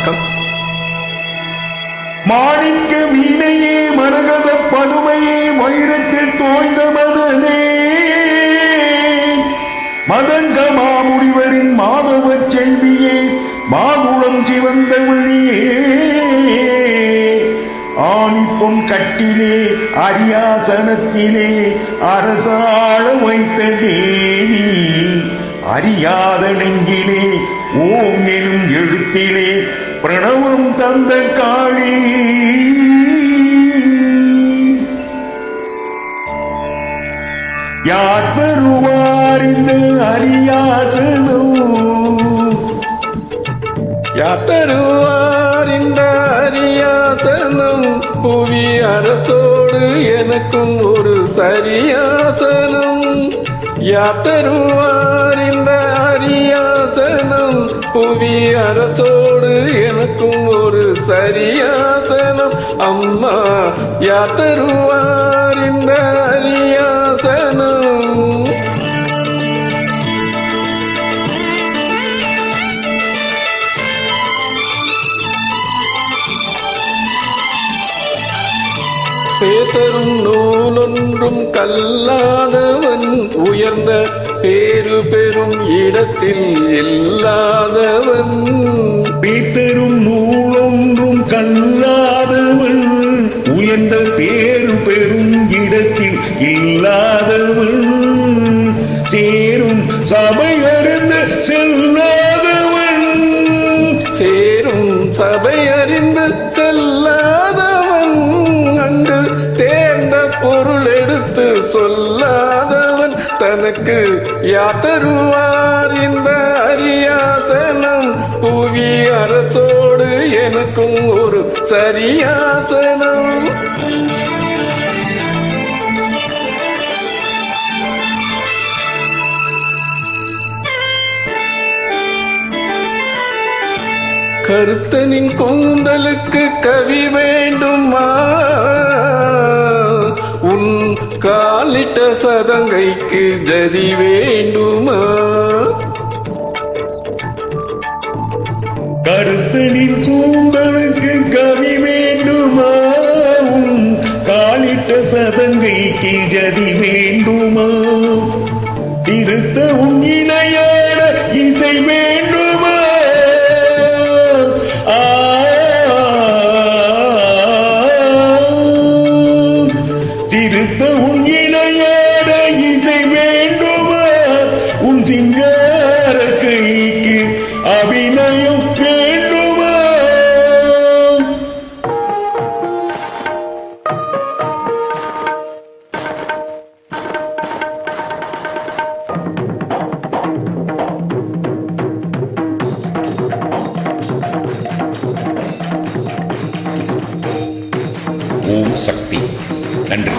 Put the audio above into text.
வணக்கம். மாணிக்க மீனையே மரகத பதுமையே வைரத்தில் தோய்ந்த மதனே மதங்க மாமுடிவரின் மாதவ செல்வியே மாகுளம் சிவந்த விழியே ஆணிப்பொன் கட்டிலே அரியாசனத்திலே அரசாள வைத்த தேவி அறியாத நெஞ்சிலே ஓம் எனும் எழுத்திலே பிரணவம் தந்த காளி யார் பெறுவார் இந்த அரியாசனம் யார் தருவார் இந்த அரியாசனம் புவி அரசோடு எனக்கும் ஒரு சரியாசனம் யார் தருவார் இந்த அரியாசனம் புவி அரசோடு எனக்கும் ஒரு சரியாசனம் அம்மா யார் தருவார் இந்த அரியாசனம் பேதரும் நூலொன்றும் கல்லாதவன் உயர்ந்த பேரு பெரும் இடத்தில் இல்லாதவன் பேதரும் நூலொன்றும் கல்லாதவன் உயர்ந்த பேரு பெரும் இடத்தில் இல்லாதவன் சேரும் சபை அறிந்து செல்லாதவன் சேரும் சபை அறிந்து செல்லாதவன் அங்கு தேர்ந்த பொருள் எடுத்து சொல்லாதவன் தனக்கு யார் தருவார் இந்த அரியாசனம் புவி அரசோடு எனக்கும் ஒரு சரியாசனம் கருத்தனின் கூந்தலுக்கு கவி வேண்டுமா உன் காலிட்ட சதங்கைக்கு ஜதி வேண்டுமா கருத்தனின் கூந்தலுக்கு கவி வேண்டுமா உன் காலிட்ட சதங்கைக்கு ஜதி வேண்டுமா திருத்த உன் இணையான இசை வேண்டுமா திருத்த உன் இணையான இசை வேண்டுமா உன் சிங்கார கைக்கு அபிநயம் வேண்டுமா ஓம் சக்தி. நன்றி.